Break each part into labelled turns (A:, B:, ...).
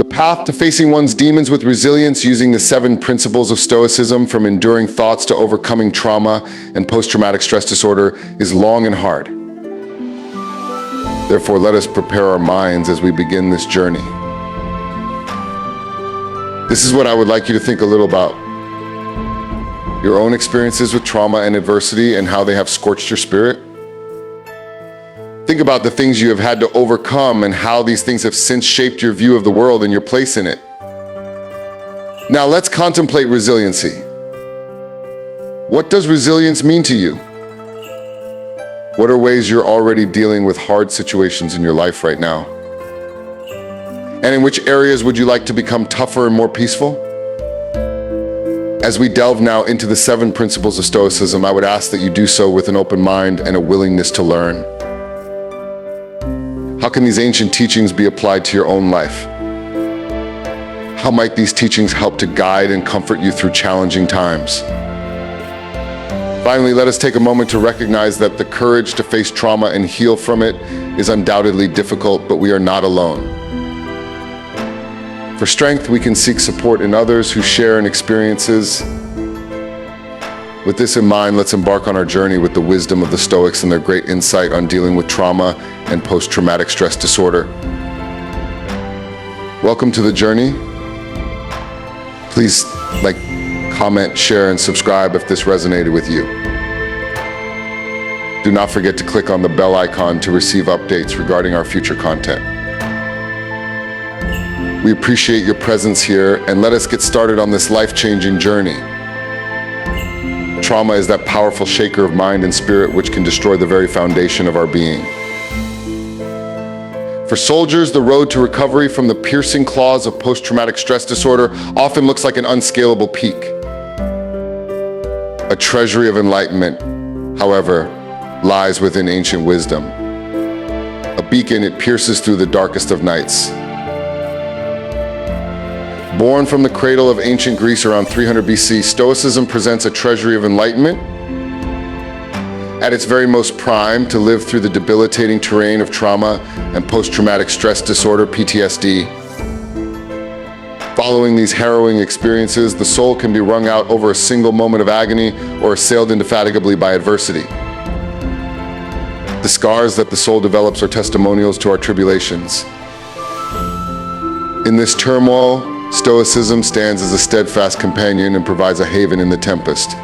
A: The path to facing one's demons with resilience using the 7 principles of Stoicism, from enduring thoughts to overcoming trauma and post-traumatic stress disorder, is long and hard. Therefore, let us prepare our minds as we begin this journey. This is what I would like you to think a little about. Your own experiences with trauma and adversity and how they have scorched your spirit. Think about the things you have had to overcome and how these things have since shaped your view of the world and your place in it. Now let's contemplate resiliency. What does resilience mean to you? What are ways you're already dealing with hard situations in your life right now? And in which areas would you like to become tougher and more peaceful? As we delve now into the 7 principles of Stoicism, I would ask that you do so with an open mind and a willingness to learn. How can these ancient teachings be applied to your own life? How might these teachings help to guide and comfort you through challenging times? Finally, let us take a moment to recognize that the courage to face trauma and heal from it is undoubtedly difficult, but we are not alone. For strength, we can seek support in others who share in experiences. With this in mind, let's embark on our journey with the wisdom of the Stoics and their great insight on dealing with trauma and post-traumatic stress disorder. Welcome to the journey. Please like, comment, share, and subscribe if this resonated with you. Do not forget to click on the bell icon to receive updates regarding our future content. We appreciate your presence here, and let us get started on this life-changing journey. Trauma is that powerful shaker of mind and spirit which can destroy the very foundation of our being. For soldiers, the road to recovery from the piercing claws of post-traumatic stress disorder often looks like an unscalable peak. A treasury of enlightenment, however, lies within ancient wisdom. A beacon, it pierces through the darkest of nights. Born from the cradle of ancient Greece around 300 BC, Stoicism presents a treasury of enlightenment. At its very most prime, to live through the debilitating terrain of trauma and post-traumatic stress disorder, PTSD. Following these harrowing experiences, the soul can be wrung out over a single moment of agony or assailed indefatigably by adversity. The scars that the soul develops are testimonials to our tribulations. In this turmoil, Stoicism stands as a steadfast companion and provides a haven in the tempest.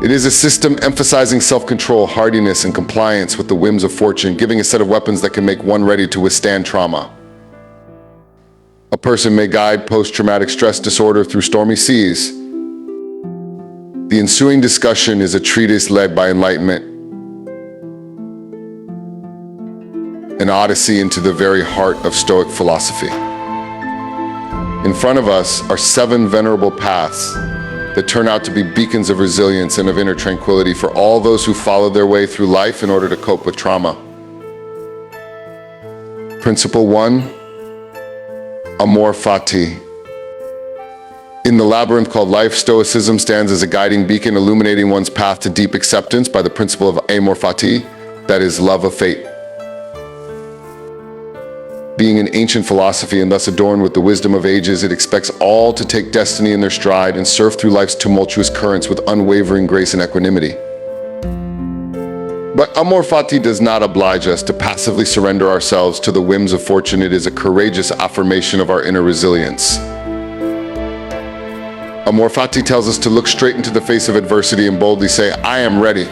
A: It is a system emphasizing self-control, hardiness, and compliance with the whims of fortune, giving a set of weapons that can make one ready to withstand trauma. A person may guide post-traumatic stress disorder through stormy seas. The ensuing discussion is a treatise led by enlightenment, an odyssey into the very heart of Stoic philosophy. In front of us are 7 venerable paths that turn out to be beacons of resilience and of inner tranquility for all those who follow their way through life in order to cope with trauma. Principle 1, Amor, fati. In the labyrinth called life, Stoicism stands as a guiding beacon illuminating one's path to deep acceptance by the principle of Amor, fati, that is, love of fate. Being an ancient philosophy and thus adorned with the wisdom of ages, it expects all to take destiny in their stride and surf through life's tumultuous currents with unwavering grace and equanimity. But Amor fati does not oblige us to passively surrender ourselves to the whims of fortune. It is a courageous affirmation of our inner resilience. Amor fati tells us to look straight into the face of adversity and boldly say, I am ready.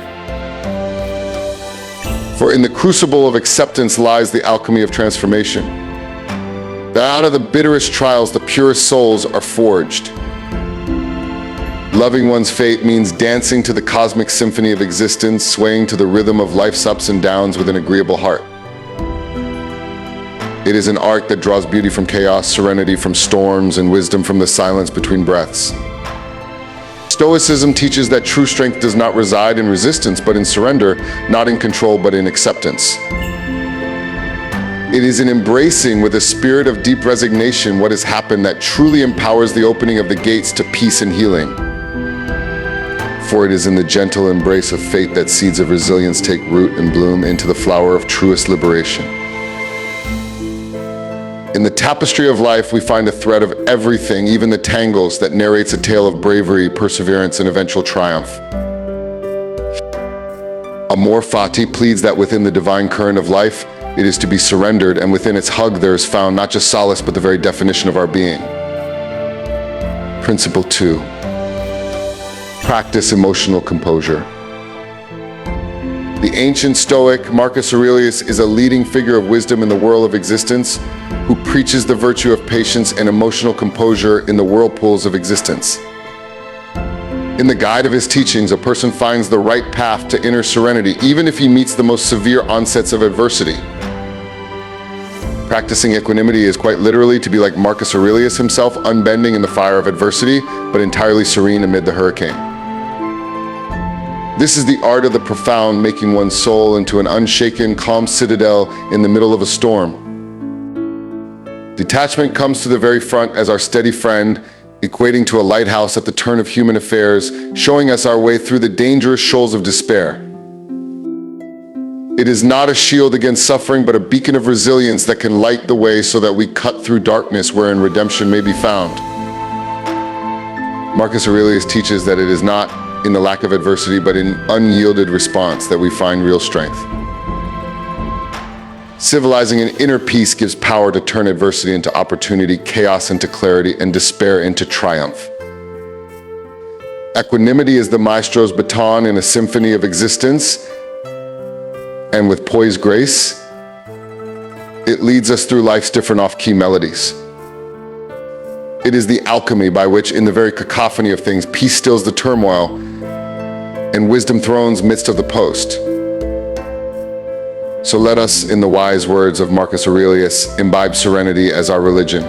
A: For in the crucible of acceptance lies the alchemy of transformation. That out of the bitterest trials, the purest souls are forged. Loving one's fate means dancing to the cosmic symphony of existence, swaying to the rhythm of life's ups and downs with an agreeable heart. It is an art that draws beauty from chaos, serenity from storms, and wisdom from the silence between breaths. Stoicism teaches that true strength does not reside in resistance, but in surrender, not in control, but in acceptance. It is in embracing with a spirit of deep resignation what has happened that truly empowers the opening of the gates to peace and healing. For it is in the gentle embrace of fate that seeds of resilience take root and bloom into the flower of truest liberation. In the tapestry of life, we find a thread of everything, even the tangles, that narrates a tale of bravery, perseverance, and eventual triumph. Amor fati pleads that within the divine current of life, it is to be surrendered, and within its hug there is found not just solace, but the very definition of our being. Principle 2. Practice emotional composure. The ancient Stoic Marcus Aurelius is a leading figure of wisdom in the whirl of existence, who preaches the virtue of patience and emotional composure in the whirlpools of existence. In the guide of his teachings, a person finds the right path to inner serenity, even if he meets the most severe onsets of adversity. Practicing equanimity is quite literally to be like Marcus Aurelius himself, unbending in the fire of adversity, but entirely serene amid the hurricane. This is the art of the profound, making one's soul into an unshaken, calm citadel in the middle of a storm. Detachment comes to the very front as our steady friend, equating to a lighthouse at the turn of human affairs, showing us our way through the dangerous shoals of despair. It is not a shield against suffering, but a beacon of resilience that can light the way so that we cut through darkness wherein redemption may be found. Marcus Aurelius teaches that it is not in the lack of adversity, but in unyielded response that we find real strength. Civilizing an inner peace gives power to turn adversity into opportunity, chaos into clarity, and despair into triumph. Equanimity is the maestro's baton in a symphony of existence, and with poised grace, it leads us through life's different off-key melodies. It is the alchemy by which, in the very cacophony of things, peace stills the turmoil and wisdom thrones midst of the post. So let us, in the wise words of Marcus Aurelius, imbibe serenity as our religion.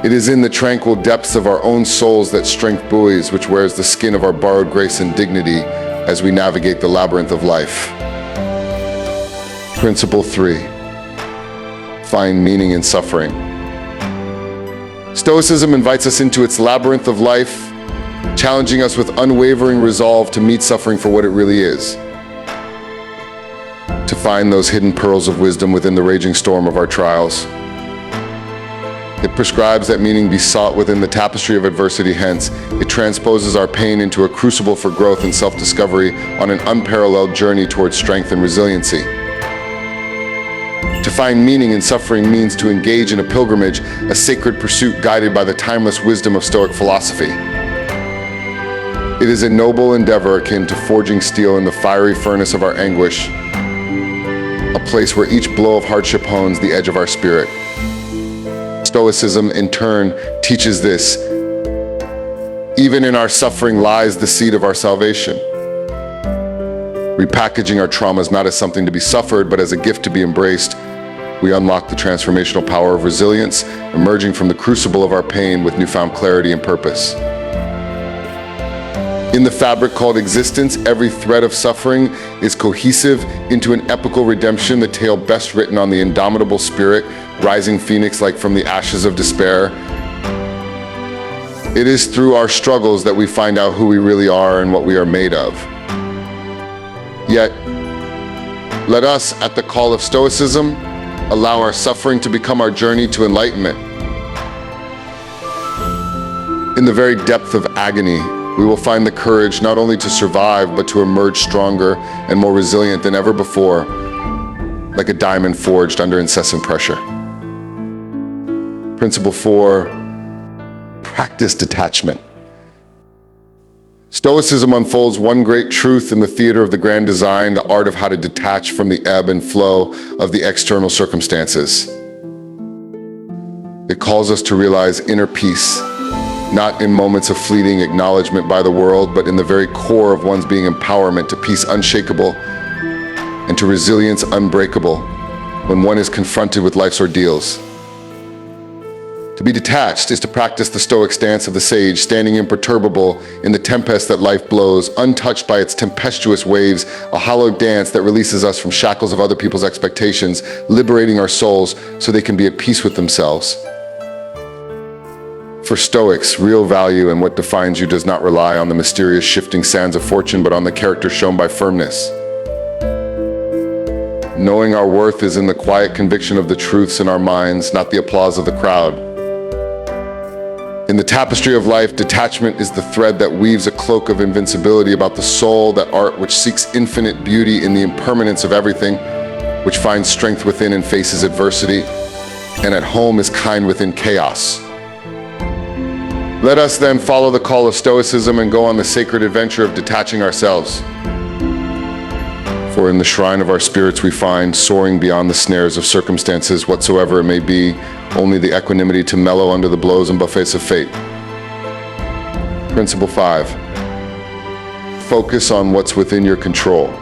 A: It is in the tranquil depths of our own souls that strength buoys, which wears the skin of our borrowed grace and dignity as we navigate the labyrinth of life. Principle 3. Find meaning in suffering. Stoicism invites us into its labyrinth of life, challenging us with unwavering resolve to meet suffering for what it really is. To find those hidden pearls of wisdom within the raging storm of our trials. It prescribes that meaning be sought within the tapestry of adversity, hence, it transposes our pain into a crucible for growth and self-discovery on an unparalleled journey towards strength and resiliency. To find meaning in suffering means to engage in a pilgrimage, a sacred pursuit guided by the timeless wisdom of Stoic philosophy. It is a noble endeavor akin to forging steel in the fiery furnace of our anguish, a place where each blow of hardship hones the edge of our spirit. Stoicism, in turn, teaches this. Even in our suffering lies the seed of our salvation. Repackaging our traumas not as something to be suffered, but as a gift to be embraced, we unlock the transformational power of resilience, emerging from the crucible of our pain with newfound clarity and purpose. In the fabric called existence, every thread of suffering is cohesive into an epical redemption, the tale best written on the indomitable spirit, rising phoenix like from the ashes of despair. It is through our struggles that we find out who we really are and what we are made of. Yet, let us, at the call of Stoicism, allow our suffering to become our journey to enlightenment. In the very depth of agony, we will find the courage not only to survive, but to emerge stronger and more resilient than ever before, like a diamond forged under incessant pressure. Principle 4, practice detachment. Stoicism unfolds one great truth in the theater of the grand design, the art of how to detach from the ebb and flow of the external circumstances. It calls us to realize inner peace, not in moments of fleeting acknowledgement by the world, but in the very core of one's being, empowerment to peace unshakable and to resilience unbreakable when one is confronted with life's ordeals. To be detached is to practice the Stoic stance of the sage, standing imperturbable in the tempest that life blows, untouched by its tempestuous waves, a hollow dance that releases us from shackles of other people's expectations, liberating our souls so they can be at peace with themselves. For Stoics, real value and what defines you does not rely on the mysterious shifting sands of fortune, but on the character shown by firmness. knowing our worth is in the quiet conviction of the truths in our minds, not the applause of the crowd. In the tapestry of life, detachment is the thread that weaves a cloak of invincibility about the soul, that art which seeks infinite beauty in the impermanence of everything, which finds strength within and faces adversity, and at home is kind within chaos. Let us then follow the call of Stoicism and go on the sacred adventure of detaching ourselves. For in the shrine of our spirits we find, soaring beyond the snares of circumstances, whatsoever it may be, only the equanimity to mellow under the blows and buffets of fate. Principle 5. Focus on what's within your control.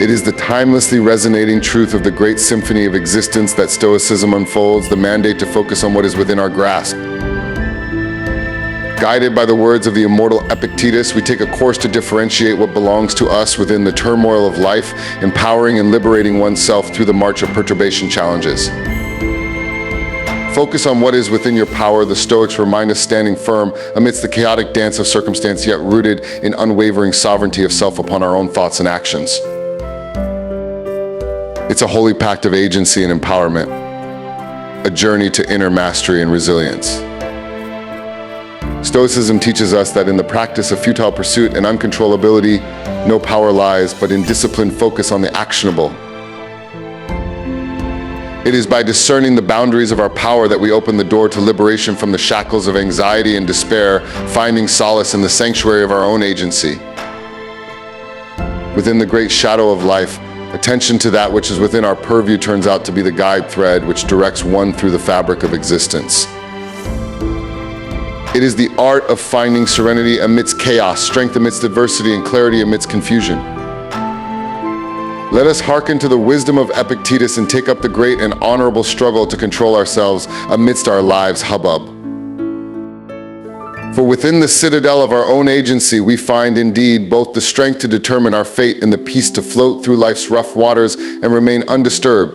A: It is the timelessly resonating truth of the great symphony of existence that Stoicism unfolds, the mandate to focus on what is within our grasp. Guided by the words of the immortal Epictetus, we take a course to differentiate what belongs to us within the turmoil of life, empowering and liberating oneself through the march of perturbation challenges. Focus on what is within your power, the Stoics remind us, standing firm amidst the chaotic dance of circumstance, yet rooted in unwavering sovereignty of self upon our own thoughts and actions. It's a holy pact of agency and empowerment, a journey to inner mastery and resilience. Stoicism teaches us that in the practice of futile pursuit and uncontrollability, no power lies, but in disciplined focus on the actionable. It is by discerning the boundaries of our power that we open the door to liberation from the shackles of anxiety and despair, finding solace in the sanctuary of our own agency. Within the great shadow of life, attention to that which is within our purview turns out to be the guide thread which directs one through the fabric of existence. It is the art of finding serenity amidst chaos, strength amidst adversity, and clarity amidst confusion. Let us hearken to the wisdom of Epictetus and take up the great and honorable struggle to control ourselves amidst our lives' hubbub. For within the citadel of our own agency, we find indeed both the strength to determine our fate and the peace to float through life's rough waters and remain undisturbed.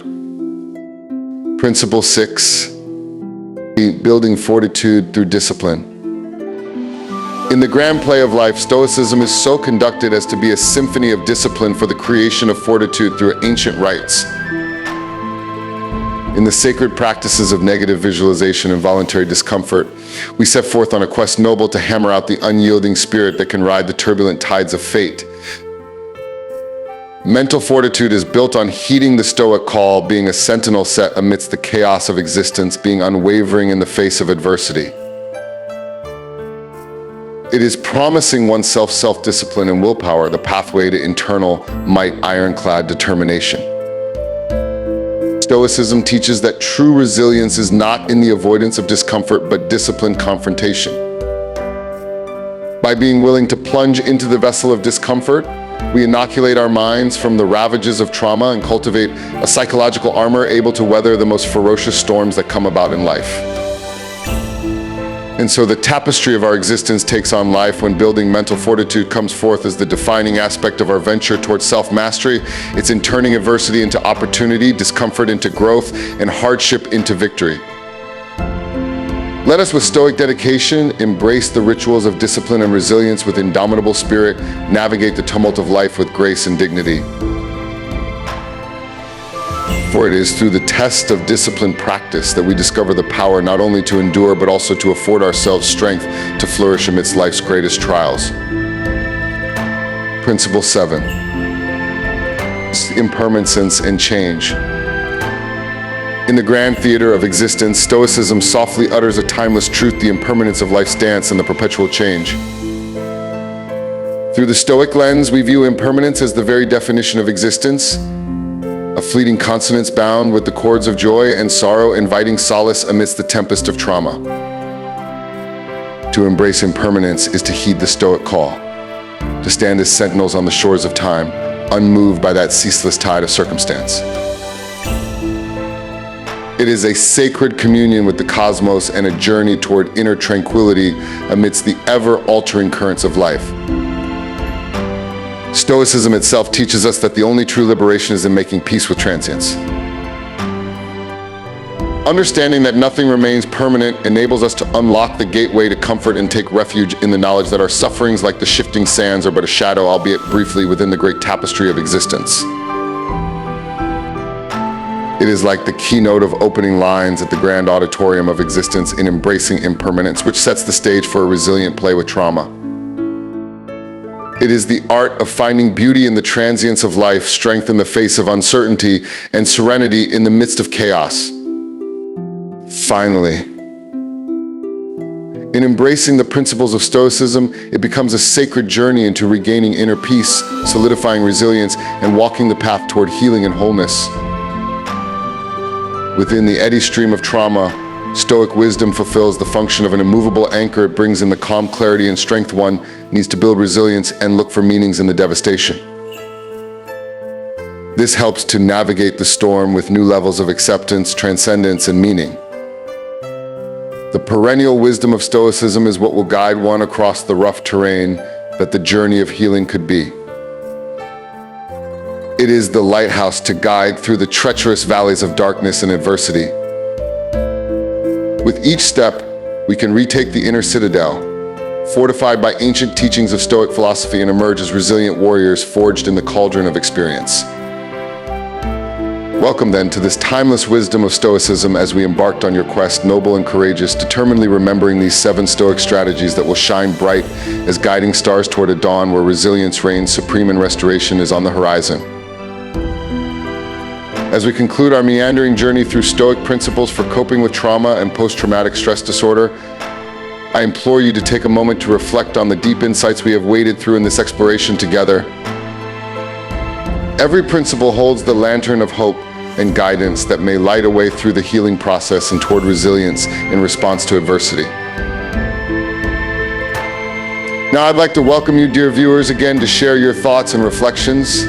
A: Principle 6, building fortitude through discipline. In the grand play of life, Stoicism is so conducted as to be a symphony of discipline for the creation of fortitude through ancient rites. In the sacred practices of negative visualization and voluntary discomfort, we set forth on a quest noble to hammer out the unyielding spirit that can ride the turbulent tides of fate. Mental fortitude is built on heeding the Stoic call, being a sentinel set amidst the chaos of existence, being unwavering in the face of adversity. It is promising oneself self-discipline and willpower, the pathway to internal might, ironclad determination. Stoicism teaches that true resilience is not in the avoidance of discomfort, but disciplined confrontation. By being willing to plunge into the vessel of discomfort, we inoculate our minds from the ravages of trauma and cultivate a psychological armor able to weather the most ferocious storms that come about in life. And so the tapestry of our existence takes on life when building mental fortitude comes forth as the defining aspect of our venture towards self-mastery. It's in turning adversity into opportunity, discomfort into growth, and hardship into victory. Let us, with Stoic dedication, embrace the rituals of discipline and resilience with indomitable spirit, navigate the tumult of life with grace and dignity. For it is through the test of disciplined practice that we discover the power not only to endure, but also to afford ourselves strength to flourish amidst life's greatest trials. Principle 7, impermanence and change. In the grand theater of existence, Stoicism softly utters a timeless truth, the impermanence of life's dance and the perpetual change. Through the Stoic lens, we view impermanence as the very definition of existence, a fleeting consonance bound with the chords of joy and sorrow, inviting solace amidst the tempest of trauma. To embrace impermanence is to heed the Stoic call, to stand as sentinels on the shores of time, unmoved by that ceaseless tide of circumstance. It is a sacred communion with the cosmos and a journey toward inner tranquility amidst the ever-altering currents of life. Stoicism itself teaches us that the only true liberation is in making peace with transience. Understanding that nothing remains permanent enables us to unlock the gateway to comfort and take refuge in the knowledge that our sufferings, like the shifting sands, are but a shadow, albeit briefly, within the great tapestry of existence. It is like the keynote of opening lines at the grand auditorium of existence in embracing impermanence, which sets the stage for a resilient play with trauma. It is the art of finding beauty in the transience of life, strength in the face of uncertainty, and serenity in the midst of chaos. Finally, in embracing the principles of Stoicism, it becomes a sacred journey into regaining inner peace, solidifying resilience, and walking the path toward healing and wholeness. Within the eddy stream of trauma, Stoic wisdom fulfills the function of an immovable anchor. It brings in the calm clarity and strength one needs to build resilience and look for meanings in the devastation. This helps to navigate the storm with new levels of acceptance, transcendence, and meaning. The perennial wisdom of Stoicism is what will guide one across the rough terrain that the journey of healing could be. It is the lighthouse to guide through the treacherous valleys of darkness and adversity. With each step, we can retake the inner citadel, fortified by ancient teachings of Stoic philosophy, and emerge as resilient warriors forged in the cauldron of experience. Welcome then to this timeless wisdom of Stoicism as we embarked on your quest, noble and courageous, determinedly remembering these 7 Stoic strategies that will shine bright as guiding stars toward a dawn where resilience reigns supreme and restoration is on the horizon. As we conclude our meandering journey through Stoic principles for coping with trauma and post-traumatic stress disorder, I implore you to take a moment to reflect on the deep insights we have waded through in this exploration together. Every principle holds the lantern of hope and guidance that may light a way through the healing process and toward resilience in response to adversity. Now I'd like to welcome you, dear viewers, again to share your thoughts and reflections.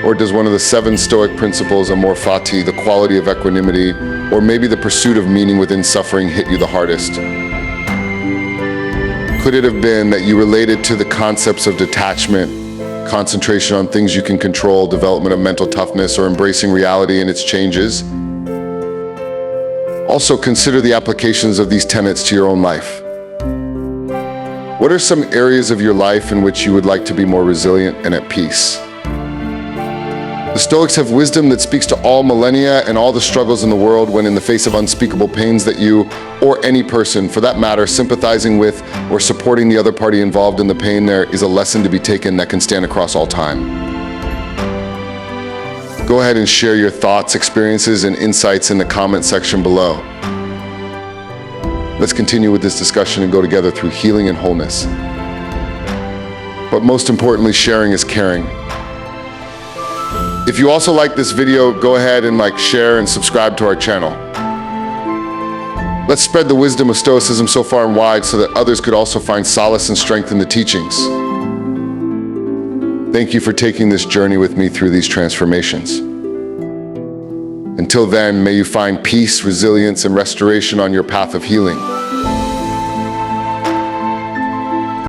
A: Or does one of the 7 Stoic principles, Amor, fati, the quality of equanimity, or maybe the pursuit of meaning within suffering hit you the hardest? Could it have been that you related to the concepts of detachment, concentration on things you can control, development of mental toughness, or embracing reality and its changes? Also, consider the applications of these tenets to your own life. What are some areas of your life in which you would like to be more resilient and at peace? The Stoics have wisdom that speaks to all millennia and all the struggles in the world when in the face of unspeakable pains that you, or any person for that matter, sympathizing with or supporting the other party involved in the pain, there is a lesson to be taken that can stand across all time. Go ahead and share your thoughts, experiences, and insights in the comment section below. Let's continue with this discussion and go together through healing and wholeness. But most importantly, sharing is caring. If you also like this video, go ahead and share, and subscribe to our channel. Let's spread the wisdom of Stoicism so far and wide so that others could also find solace and strength in the teachings. Thank you for taking this journey with me through these transformations. Until then, may you find peace, resilience, and restoration on your path of healing.